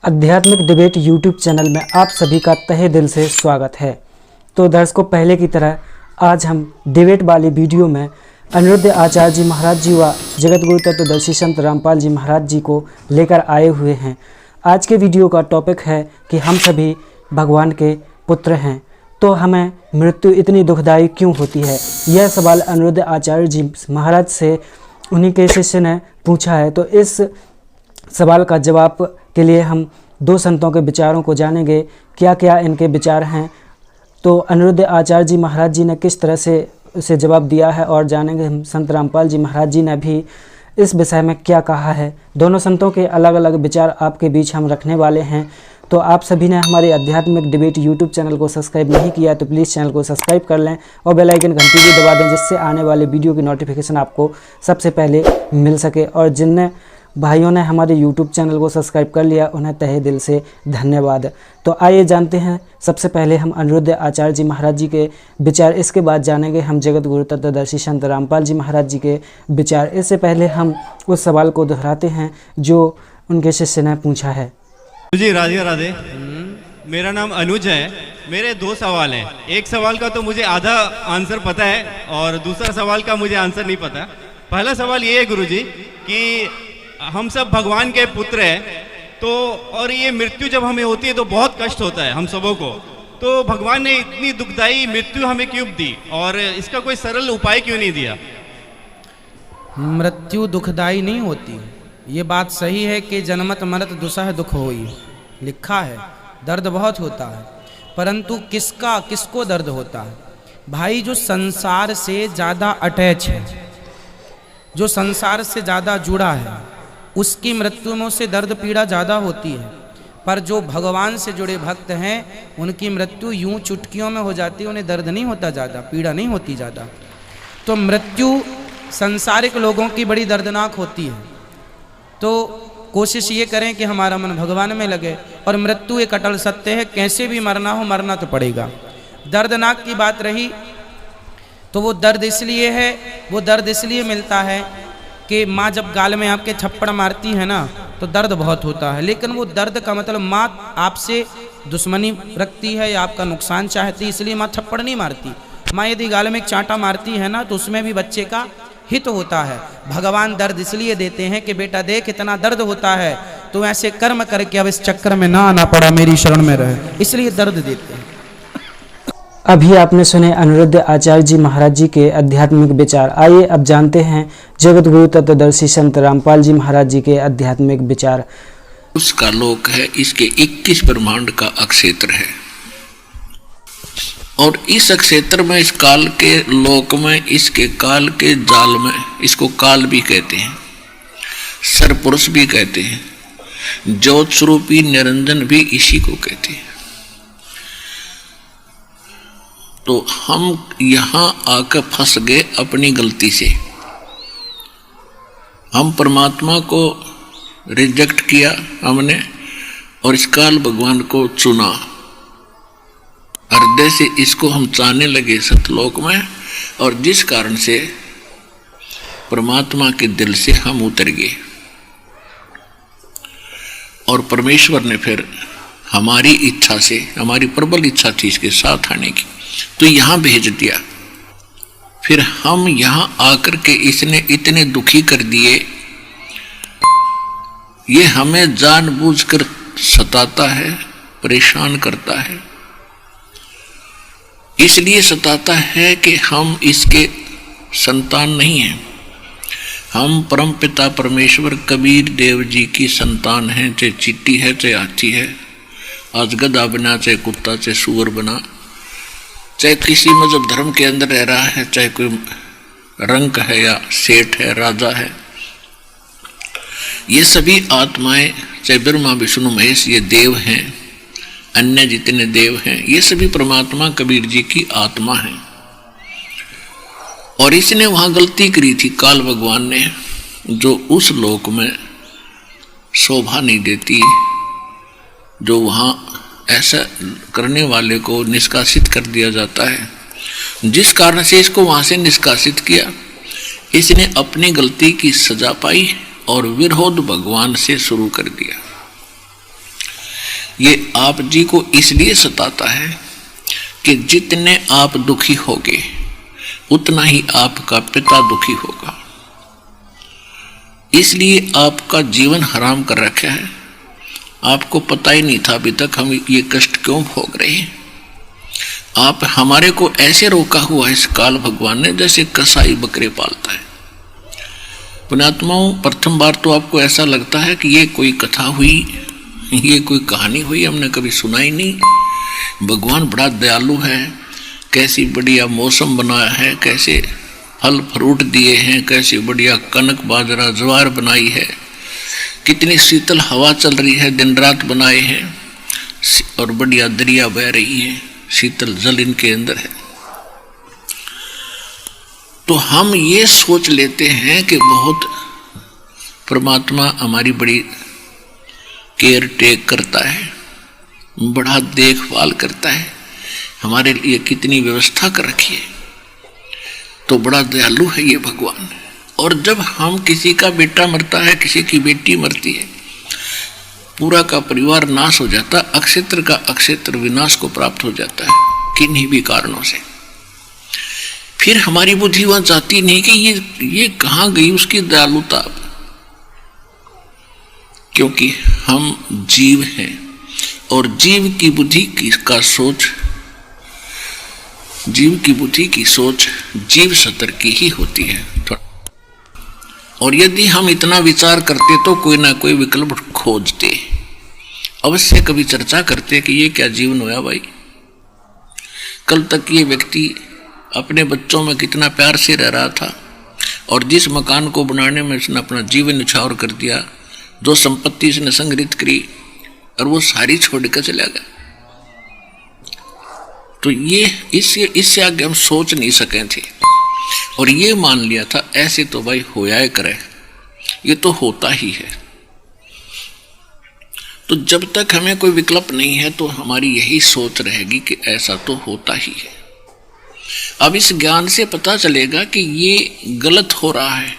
आध्यात्मिक debate YouTube channel में आप सभी का तहे दिल से स्वागत है। तो दर्शकों, पहले की तरह आज हम डिबेट वाली वीडियो में अनिरुद्ध आचार्य जी महाराज जी व जगतगुरु तत्वदर्शी संत रामपाल जी महाराज जी को लेकर आए हुए हैं। आज के वीडियो का टॉपिक है कि हम सभी भगवान के पुत्र हैं, तो हमें मृत्यु इतनी दुखदाई क्यों होती है। यह सवाल अनिरुद्ध आचार्य जी महाराज से उन्हीं के शिष्य ने पूछा है। तो इस सवाल का जवाब के लिए हम दो संतों के विचारों को जानेंगे, क्या क्या इनके विचार हैं, तो अनिरुद्ध आचार्य जी महाराज जी ने किस तरह से उसे जवाब दिया है, और जानेंगे हम संत रामपाल जी महाराज जी ने भी इस विषय में क्या कहा है। दोनों संतों के अलग अलग विचार आपके बीच हम रखने वाले हैं। तो आप सभी ने हमारे आध्यात्मिक डिबेट यूट्यूब चैनल को सब्सक्राइब नहीं किया तो प्लीज़ चैनल को सब्सक्राइब कर लें और बेल आइकन घंटी भी दबा दें, जिससे आने वाले वीडियो की नोटिफिकेशन आपको सबसे पहले मिल सके। और जिनने भाइयों ने हमारे YouTube चैनल को सब्सक्राइब कर लिया, उन्हें तहे दिल से धन्यवाद। तो आइए जानते हैं, सबसे पहले हम अनिरुद्ध आचार्य जी महाराज जी के विचार, इसके बाद जानेंगे हम जगत गुरु तत्वदर्शी संत रामपाल जी महाराज जी के विचार। इससे पहले हम उस सवाल को दोहराते हैं जो उनके शिष्य ने पूछा है। जी राधे राधे। मेरा नाम अनुज है। मेरे दो सवाल हैं। एक सवाल का तो मुझे आधा आंसर पता है और दूसरा सवाल का मुझे आंसर नहीं पता। पहला सवाल ये है गुरुजी कि हम सब भगवान के पुत्र हैं, तो और ये मृत्यु जब हमें होती है तो बहुत कष्ट होता है हम सबों को। तो भगवान ने इतनी दुखदाई मृत्यु हमें क्यों दी और इसका कोई सरल उपाय क्यों नहीं दिया? मृत्यु दुखदाई नहीं होती, ये बात सही है कि जन्मत मरत दुसह दुख होई, लिखा है। दर्द बहुत होता है, परंतु किसको दर्द होता है? भाई, जो संसार से ज़्यादा अटैच है, जो संसार से ज़्यादा जुड़ा है, उसकी मृत्यु में उससे दर्द पीड़ा ज़्यादा होती है। पर जो भगवान से जुड़े भक्त हैं, उनकी मृत्यु यूं चुटकियों में हो जाती है, उन्हें दर्द नहीं होता ज़्यादा, पीड़ा नहीं होती ज़्यादा। तो मृत्यु सांसारिक लोगों की बड़ी दर्दनाक होती है। तो कोशिश ये करें कि हमारा मन भगवान में लगे, और मृत्यु एक अटल सत्य है, कैसे भी मरना हो मरना तो पड़ेगा। दर्दनाक की बात रही तो वो दर्द इसलिए मिलता है कि माँ जब गाल में आपके थप्पड़ मारती है ना, तो दर्द बहुत होता है। लेकिन वो दर्द का मतलब माँ आपसे दुश्मनी रखती है या आपका नुकसान चाहती है, इसलिए माँ थप्पड़ नहीं मारती। माँ यदि गाल में एक चांटा मारती है ना, तो उसमें भी बच्चे का हित होता है। भगवान दर्द इसलिए देते हैं कि बेटा देख, इतना दर्द होता है, तो ऐसे कर्म करके अब इस चक्कर में ना आना पड़ा, मेरी शरण में रहे, इसलिए दर्द देते हैं। अभी आपने सुने अनिरुद्ध आचार्य जी महाराज जी के आध्यात्मिक विचार। आइए अब जानते हैं जगत गुरु तत्वदर्शी संत रामपाल जी महाराज जी के आध्यात्मिक विचार। उसका लोक है, इसके 21 ब्रह्मांड का अक्षेत्र है, और इस अक्षेत्र में, इस काल के लोक में, इसके काल के जाल में, इसको काल भी कहते हैं, सरपुरुष भी कहते हैं, ज्योत स्वरूपी निरंजन भी इसी को कहते हैं। तो हम यहां आकर फंस गए अपनी गलती से। हम परमात्मा को रिजेक्ट किया हमने, और इस काल भगवान को चुना। हृदय से इसको हम चाहने लगे सतलोक में, और जिस कारण से परमात्मा के दिल से हम उतर गए, और परमेश्वर ने फिर हमारी इच्छा से, हमारी प्रबल इच्छा थी इसके साथ आने की, तो यहां भेज दिया। फिर हम यहां आकर के इसने इतने दुखी कर दिए, ये हमें जानबूझकर सताता है, परेशान करता है। इसलिए सताता है कि हम इसके संतान नहीं हैं। हम परम पिता परमेश्वर कबीर देव जी की संतान हैं, चाहे चींटी है, चाहे हाथी है, आज गधा बना, चाहे कुत्ता, चाहे सूअर बना, चाहे किसी मजहब धर्म के अंदर रह रहा है, चाहे कोई रंक है या सेठ है, राजा है, ये सभी आत्माएं, चाहे ब्रह्मा विष्णु महेश, ये देव हैं, अन्य जितने देव हैं, ये सभी परमात्मा कबीर जी की आत्मा हैं। और इसने वहां गलती करी थी, काल भगवान ने, जो उस लोक में शोभा नहीं देती, जो वहां ऐसा करने वाले को निष्कासित कर दिया जाता है, जिस कारण से इसको वहां से निष्कासित किया। इसने अपनी गलती की सजा पाई और विरोध भगवान से शुरू कर दिया। ये आप जी को इसलिए सताता है कि जितने आप दुखी होगे उतना ही आपका पिता दुखी होगा। इसलिए आपका जीवन हराम कर रखा है। आपको पता ही नहीं था अभी तक हम ये कष्ट क्यों भोग रहे हैं। आप हमारे को ऐसे रोका हुआ इस काल भगवान ने जैसे कसाई बकरे पालता है। पुण्यात्माओं, प्रथम बार तो आपको ऐसा लगता है कि ये कोई कथा हुई, ये कोई कहानी हुई, हमने कभी सुना ही नहीं। भगवान बड़ा दयालु है, कैसी बढ़िया मौसम बनाया है, कैसे फल फ्रूट दिए हैं, कैसी बढ़िया कनक बाजरा ज्वार बनाई है, कितनी शीतल हवा चल रही है, दिन रात बनाए हैं और बढ़िया दरिया बह रही है, शीतल जल इनके अंदर है। तो हम ये सोच लेते हैं कि बहुत परमात्मा हमारी बड़ी केयर टेक करता है, बड़ा देखभाल करता है, हमारे लिए कितनी व्यवस्था कर रखी है, तो बड़ा दयालु है ये भगवान। और जब हम किसी का बेटा मरता है, किसी की बेटी मरती है, पूरा का परिवार नाश हो जाता, अक्षेत्र का अक्षेत्र विनाश को प्राप्त हो जाता है किन्हीं भी कारणों से। फिर हमारी बुद्धि वहां जाती नहीं कि ये कहां गई उसकी दयालुता, क्योंकि हम जीव हैं और जीव की बुद्धि की सोच जीव स्तर की ही होती है। और यदि हम इतना विचार करते तो कोई ना कोई विकल्प खोजते, अवश्य कभी चर्चा करते कि ये क्या जीवन हुआ भाई। कल तक ये व्यक्ति अपने बच्चों में कितना प्यार से रह रहा था और जिस मकान को बनाने में इसने अपना जीवन न्यौछावर कर दिया, जो संपत्ति इसने संग्रहित करी और वो सारी छोड़ कर चला गया। तो ये इससे आगे हम सोच नहीं सके थे और ये मान लिया था ऐसे तो भाई होया करे, ये तो होता ही है। तो जब तक हमें कोई विकल्प नहीं है तो हमारी यही सोच रहेगी कि ऐसा तो होता ही है। अब इस ज्ञान से पता चलेगा कि ये गलत हो रहा है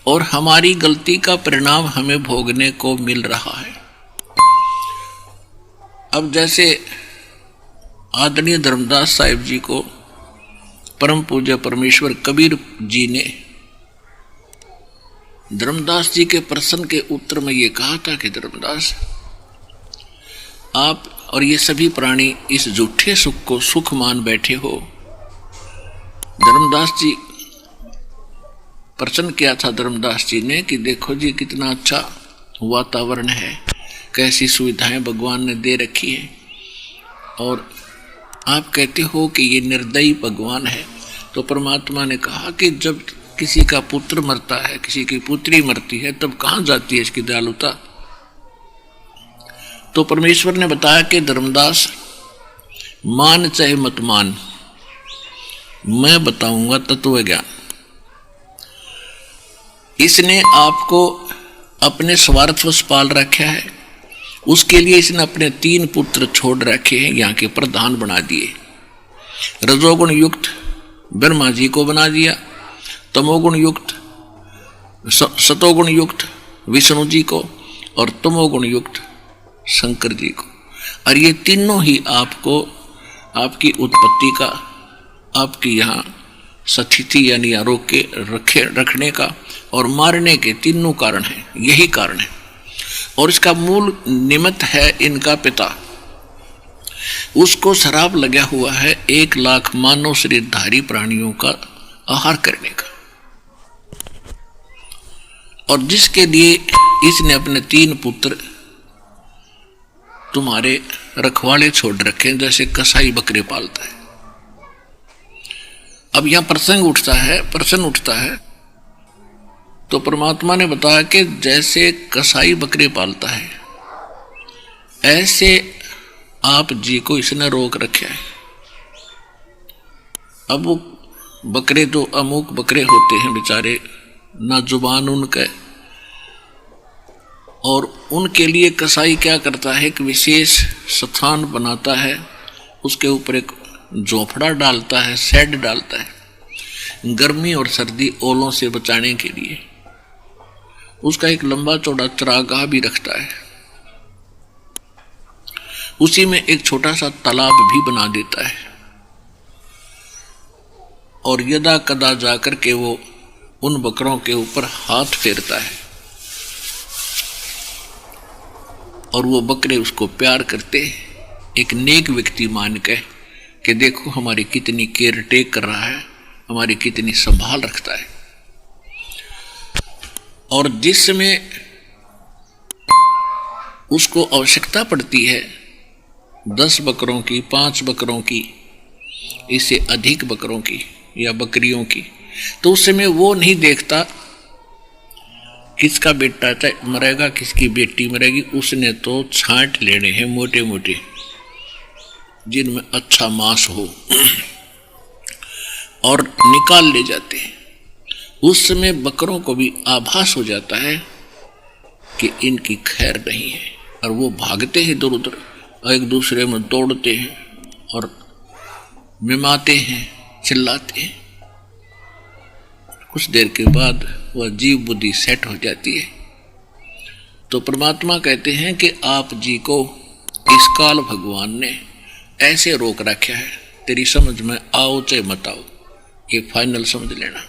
और हमारी गलती का परिणाम हमें भोगने को मिल रहा है। अब जैसे आदरणीय धर्मदास साहिब जी को परम पूज्य परमेश्वर कबीर जी ने धर्मदास जी के प्रश्न के उत्तर में ये कहा था कि धर्मदास, आप और ये सभी प्राणी इस झूठे सुख को सुख मान बैठे हो। धर्मदास जी प्रश्न किया था धर्मदास जी ने कि देखो जी कितना अच्छा वातावरण है, कैसी सुविधाएं भगवान ने दे रखी है, और आप कहते हो कि ये निर्दयी भगवान है। तो परमात्मा ने कहा कि जब किसी का पुत्र मरता है, किसी की पुत्री मरती है, तब कहां जाती है इसकी दयालुता। तो परमेश्वर ने बताया कि धर्मदास, मान चाहे मत मान, मैं बताऊंगा तत्व ज्ञान। इसने आपको अपने स्वार्थवश पाल रखा है, उसके लिए इसने अपने 3 पुत्र छोड़ रखे हैं, यहाँ के प्रधान बना दिए। रजोगुण युक्त ब्रह्मा जी को बना दिया, तमोगुण युक्त सतोगुण युक्त विष्णु जी को और तमोगुण युक्त शंकर जी को। और ये तीनों ही आपको आपकी उत्पत्ति का, आपकी यहाँ स्थिति यानी आरोग के रखने का और मारने के तीनों कारण हैं, यही कारण है। और इसका मूल निमित्त है इनका पिता, उसको शराब लगा हुआ है 1 लाख मानव शरीरधारी प्राणियों का आहार करने का, और जिसके लिए इसने अपने 3 पुत्र तुम्हारे रखवाले छोड़ रखे, जैसे कसाई बकरे पालता है। अब यहां प्रश्न उठता है तो परमात्मा ने बताया कि जैसे कसाई बकरे पालता है, ऐसे आप जी को इसने रोक रखा है। अब वो बकरे तो अमुक बकरे होते हैं बेचारे, ना जुबान उनका, और उनके लिए कसाई क्या करता है, एक विशेष स्थान बनाता है, उसके ऊपर एक झोपड़ा डालता है, शेड डालता है, गर्मी और सर्दी ओलों से बचाने के लिए। उसका एक लंबा चौड़ा चरागाह भी रखता है। उसी में एक छोटा सा तालाब भी बना देता है और यदा कदा जाकर के वो उन बकरों के ऊपर हाथ फेरता है और वो बकरे उसको प्यार करते एक नेक व्यक्ति मान के कि देखो हमारी कितनी केयर टेक कर रहा है, हमारी कितनी संभाल रखता है। और जिस समय उसको आवश्यकता पड़ती है 10 बकरों की, 5 बकरों की, इससे अधिक बकरों की या बकरियों की, तो उस समय वो नहीं देखता किसका बेटा मरेगा किसकी बेटी मरेगी, उसने तो छांट लेने हैं मोटे मोटे जिनमें अच्छा मांस हो और निकाल ले जाते हैं। उस समय बकरों को भी आभास हो जाता है कि इनकी खैर नहीं है और वो भागते हैं इधर उधर और एक दूसरे में दौड़ते हैं और मिमाते हैं, चिल्लाते हैं। कुछ देर के बाद वह जीव बुद्धि सेट हो जाती है तो परमात्मा कहते हैं कि आप जी को इस काल भगवान ने ऐसे रोक रखा है, तेरी समझ में आओ चाहे मत आओ, ये फाइनल समझ लेना।